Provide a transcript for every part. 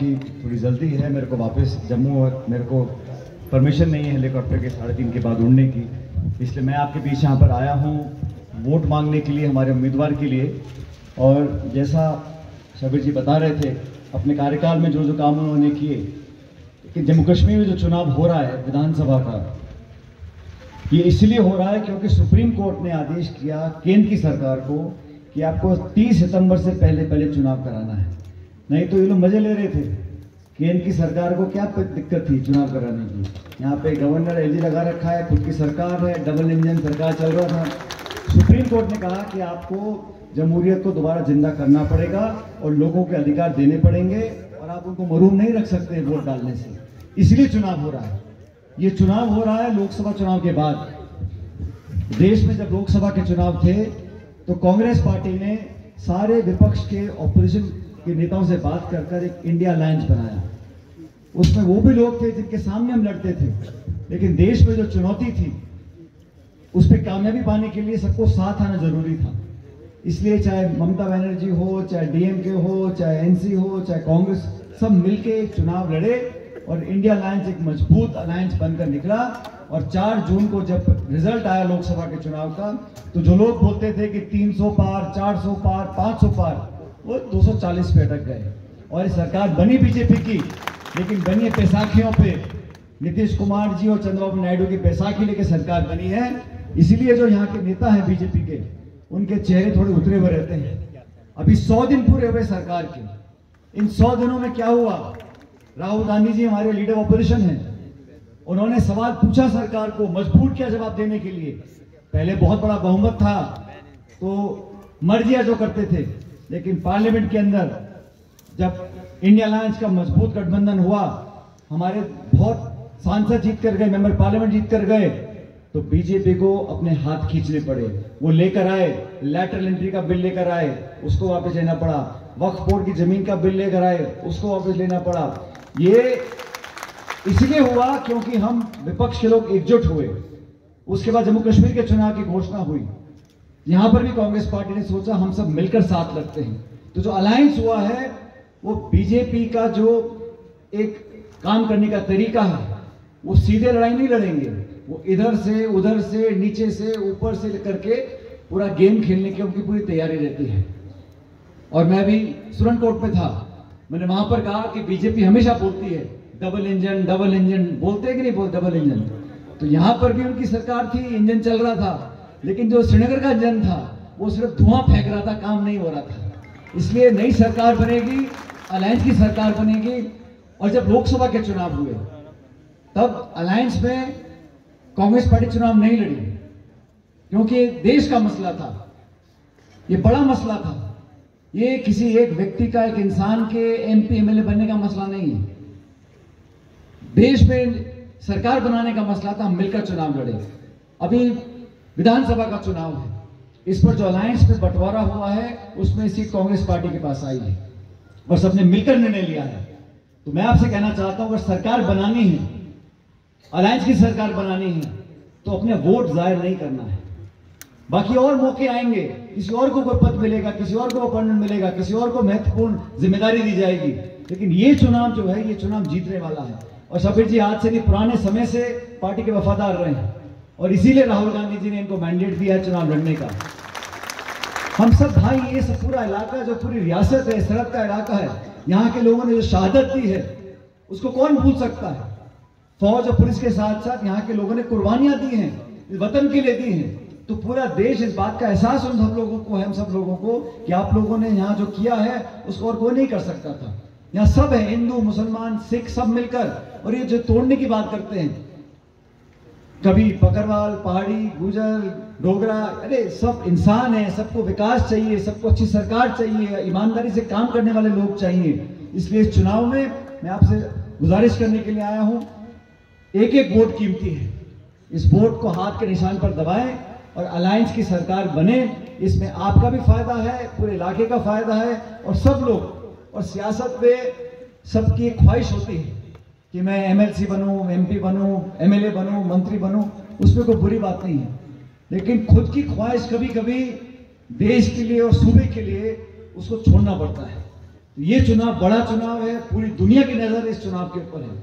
कि थोड़ी जल्दी है, मेरे को वापस जम्मू, और मेरे को परमिशन नहीं है हेलीकॉप्टर के 3:30 के बाद उड़ने की, इसलिए मैं आपके बीच यहाँ पर आया हूँ वोट मांगने के लिए, हमारे उम्मीदवार के लिए। और जैसा शबीर जी बता रहे थे, अपने कार्यकाल में जो जो काम उन्होंने किए, कि जम्मू कश्मीर में जो चुनाव हो रहा है विधानसभा का, ये इसलिए हो रहा है क्योंकि सुप्रीम कोर्ट ने आदेश किया केंद्र की सरकार को कि आपको 30 सितंबर से पहले चुनाव कराना है। नहीं तो ये लोग मजे ले रहे थे। केंद्र की सरकार को क्या दिक्कत थी चुनाव कराने की? यहाँ पे गवर्नर एलजी लगा रखा है, खुद की सरकार है, डबल इंजन सरकार चल रहा था। सुप्रीम कोर्ट ने कहा कि आपको जमहूरियत को दोबारा जिंदा करना पड़ेगा और लोगों के अधिकार देने पड़ेंगे, और आप उनको महरूम नहीं रख सकते वोट डालने से। इसलिए चुनाव हो रहा है। ये चुनाव हो रहा है लोकसभा चुनाव के बाद। देश में जब लोकसभा के चुनाव थे तो कांग्रेस पार्टी ने सारे विपक्ष के ऑपोजिशन के नेताओं से बात कर एक इंडिया अलायंस बनाया। उसमें वो भी लोग थे जिनके सामने हम लड़ते थे, लेकिन देश में जो चुनौती थी उस पर कामयाबी पाने के लिए सबको साथ आना जरूरी था। इसलिए चाहे ममता बनर्जी हो, चाहे डीएमके हो, चाहे एनसी हो, चाहे कांग्रेस, सब मिलके एक चुनाव लड़े और इंडिया अलायंस एक मजबूत अलायंस बनकर निकला। और 4 जून को जब रिजल्ट आया लोकसभा के चुनाव का, तो जो लोग बोलते थे कि 300 पार, 400 पार, 500 पार, वो 240 पे अटक गए। और सरकार बनी बीजेपी की, लेकिन बनी है बैसाखियों पे। नीतीश कुमार जी और चंद्रबाबू नायडू की बैसाखी लेके सरकार बनी है। इसीलिए जो यहाँ के नेता हैं बीजेपी के, उनके चेहरे थोड़े उतरे हुए रहते हैं। अभी 100 दिन पूरे हुए सरकार के। इन 100 दिनों में क्या हुआ? राहुल गांधी जी हमारे लीडर ऑपोजिशन हैं, उन्होंने सवाल पूछा सरकार को, मजबूर किया जवाब देने के लिए। पहले बहुत बड़ा बहुमत था तो मर्जियां जो करते थे, लेकिन पार्लियामेंट के अंदर जब इंडिया अलायंस का मजबूत गठबंधन हुआ, हमारे बहुत सांसद जीत कर गए, मेंबर पार्लियामेंट जीत कर गए, तो बीजेपी को अपने हाथ खींचने पड़े। वो लेकर आए, लैटरल एंट्री का बिल लेकर आए, उसको वापस लेना पड़ा। वक्फ बोर्ड की जमीन का बिल लेकर आए, उसको वापस लेना पड़ा। ये इसलिए हुआ क्योंकि हम विपक्ष के लोग एकजुट हुए। उसके बाद जम्मू कश्मीर के चुनाव की घोषणा हुई। यहां पर भी कांग्रेस पार्टी ने सोचा हम सब मिलकर साथ लगते हैं। तो जो अलायंस हुआ है वो बीजेपी का जो एक काम करने का तरीका है, वो सीधे लड़ाई नहीं लड़ेंगे, वो इधर से उधर से नीचे से ऊपर से करके पूरा गेम खेलने की उनकी पूरी तैयारी रहती है। और मैं भी सुरनकोट में था, मैंने वहां पर कहा कि बीजेपी हमेशा बोलती है डबल इंजन बोलते हैं कि नहीं बोलते डबल इंजन। तो यहां पर भी उनकी सरकार थी, इंजन चल रहा था, लेकिन जो श्रीनगर का इंजन था वो सिर्फ धुआं फेंक रहा था, काम नहीं हो रहा था। इसलिए नई सरकार बनेगी, अलायंस की सरकार बनेगी। और जब लोकसभा के चुनाव हुए तब अलायंस में कांग्रेस पार्टी चुनाव नहीं लड़ी, क्योंकि देश का मसला था, ये बड़ा मसला था। ये किसी एक व्यक्ति का, एक इंसान के एमपी एमएलए बनने का मसला नहीं है। देश में सरकार बनाने का मसला था, हम मिलकर चुनाव लड़े। अभी विधानसभा का चुनाव है, इस पर जो अलायंस में बंटवारा हुआ है उसमें सीट कांग्रेस पार्टी के पास आई है और सबने मिलकर निर्णय लिया है। तो मैं आपसे कहना चाहता हूं, अगर सरकार बनानी है, अलायंस की सरकार बनानी है, तो अपने वोट जाहिर नहीं करना है। बाकी और मौके आएंगे, किसी और को कोई पद मिलेगा, किसी और को अपॉइंटमेंट मिलेगा, किसी और को महत्वपूर्ण जिम्मेदारी दी जाएगी, लेकिन ये चुनाव जो है ये चुनाव जीतने वाला है। और शबीर जी आज से नहीं, पुराने समय से पार्टी के वफादार रहे हैं और इसीलिए राहुल गांधी जी ने इनको मैंडेट दिया है चुनाव लड़ने का। हम सब भाई, ये सब पूरा इलाका जो पूरी रियासत है, सरहद का इलाका है, यहाँ के लोगों ने जो शहादत दी है उसको कौन भूल सकता है। फौज और पुलिस के साथ साथ यहाँ के लोगों ने कुर्बानियां दी हैं, इस वतन के लिए दी हैं। तो पूरा देश इस बात का एहसास हम सब लोगों को है, हम सब लोगों को, कि आप लोगों ने यहाँ जो किया है उसको और कोई नहीं कर सकता था। यहाँ सब है, हिंदू मुसलमान सिख सब मिलकर। और ये जो तोड़ने की बात करते हैं, कभी बकरवाल, पहाड़ी, गुजर, डोगरा, अरे सब इंसान है, सबको विकास चाहिए, सबको अच्छी सरकार चाहिए, ईमानदारी से काम करने वाले लोग चाहिए। इसलिए इस चुनाव में मैं आपसे गुजारिश करने के लिए आया हूं, एक एक वोट कीमती है। इस वोट को हाथ के निशान पर दबाएं और अलायंस की सरकार बने। इसमें आपका भी फायदा है, पूरे इलाके का फायदा है, और सब लोग। और सियासत में सबकी एक ख्वाहिश होती है कि मैं एमएलसी बनूं, एमपी बनूं, एमएलए बनूं, मंत्री बनूं, उसमें कोई बुरी बात नहीं है, लेकिन खुद की ख्वाहिश कभी कभी देश के लिए और सूबे के लिए उसको छोड़ना पड़ता है। ये चुनाव बड़ा चुनाव है, पूरी दुनिया की नजर इस चुनाव के ऊपर है।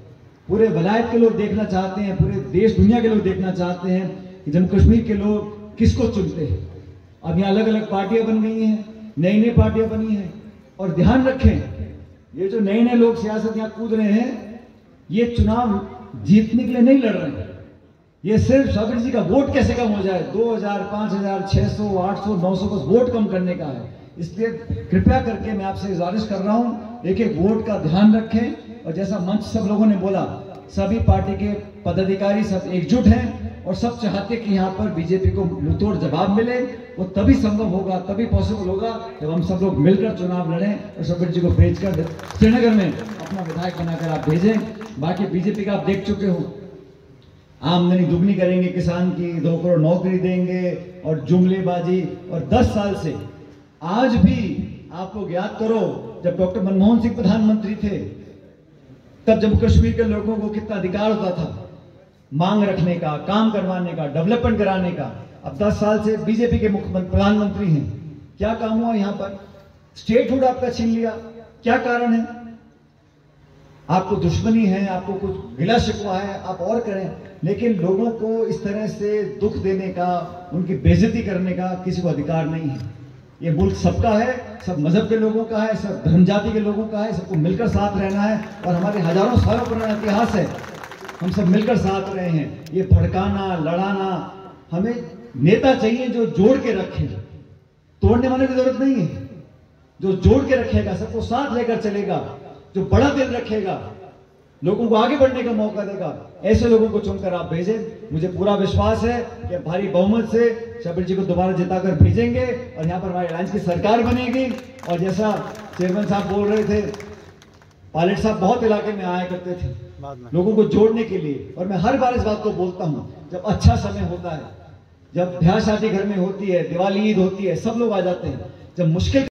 पूरे वलायत के लोग देखना चाहते हैं, पूरे देश दुनिया के लोग देखना चाहते हैं कि जम्मू कश्मीर के लोग किसको चुनते हैं। अब यहाँ अलग अलग पार्टियां बन गई हैं, नई नई पार्टियां बनी हैं, और ध्यान रखें ये जो नए नए लोग सियासत यहाँ कूद रहे हैं, ये चुनाव जीतने के लिए नहीं लड़ रहे हैं। ये सिर्फ शाबिर जी का वोट कैसे कम हो जाए, 2000, 5000, 600, 800, 900 बस वोट कम करने का है। इसलिए कृपया करके मैं आपसे गुजारिश कर रहा हूं, एक एक वोट का ध्यान रखें। और जैसा मंच सब लोगों ने बोला, सभी पार्टी के पदाधिकारी सब एकजुट हैं और सब चाहते कि यहाँ पर बीजेपी को मुंहतोड़ जवाब मिले। वो तभी संभव होगा, तभी पॉसिबल होगा जब हम सब लोग मिलकर चुनाव लड़ें और शाबिर जी को भेजकर श्रीनगर में अपना विधायक बनाकर आप भेजें। बाकी बीजेपी का आप देख चुके हो, आमदनी दुगनी करेंगे किसान की, 2 करोड़ नौकरी देंगे और जुमलेबाजी। और 10 साल से आज भी आप लोग याद करो, जब डॉक्टर मनमोहन सिंह प्रधानमंत्री थे तब जम्मू कश्मीर के लोगों को कितना अधिकार होता था मांग रखने का, काम करवाने का, डेवलपमेंट कराने का। अब 10 साल से बीजेपी के मुख्यमंत्री प्रधानमंत्री हैं, क्या काम हुआ यहाँ पर? स्टेटहुड आपका छीन लिया, क्या कारण है? आपको दुश्मनी है, आपको कुछ गिला शिकवा है, आप और करें, लेकिन लोगों को इस तरह से दुख देने का, उनकी बेइज्जती करने का किसी को अधिकार नहीं है। ये मुल्क सबका है, सब मजहब के लोगों का है, सब धर्म जाति के लोगों का है, सबको मिलकर साथ रहना है। और हमारे हजारों सालों पुराना इतिहास है, हम सब मिलकर साथ रहे हैं। ये भड़काना, लड़ाना, हमें नेता चाहिए जो जोड़ के रखे, तोड़ने वाले की जरूरत नहीं है। जो जोड़ के रखेगा, सबको साथ लेकर चलेगा, जो बड़ा दिल रखेगा, लोगों को आगे बढ़ने का मौका देगा, ऐसे लोगों को चुनकर आप भेजें। मुझे पूरा विश्वास है कि भारी बहुमत से शाबिर जी को दोबारा जिताकर भेजेंगे और यहाँ पर हमारी अलायंस की सरकार बनेगी। और जैसा चेयरमैन साहब बोल रहे थे, पायलट साहब बहुत इलाके में आया करते थे लोगों को जोड़ने के लिए, और मैं हर बार इस बात को बोलता हूँ, जब अच्छा समय होता है, जब ब्याह शादी घर में होती है, दिवाली ईद होती है, सब लोग आ जाते हैं। जब मुश्किल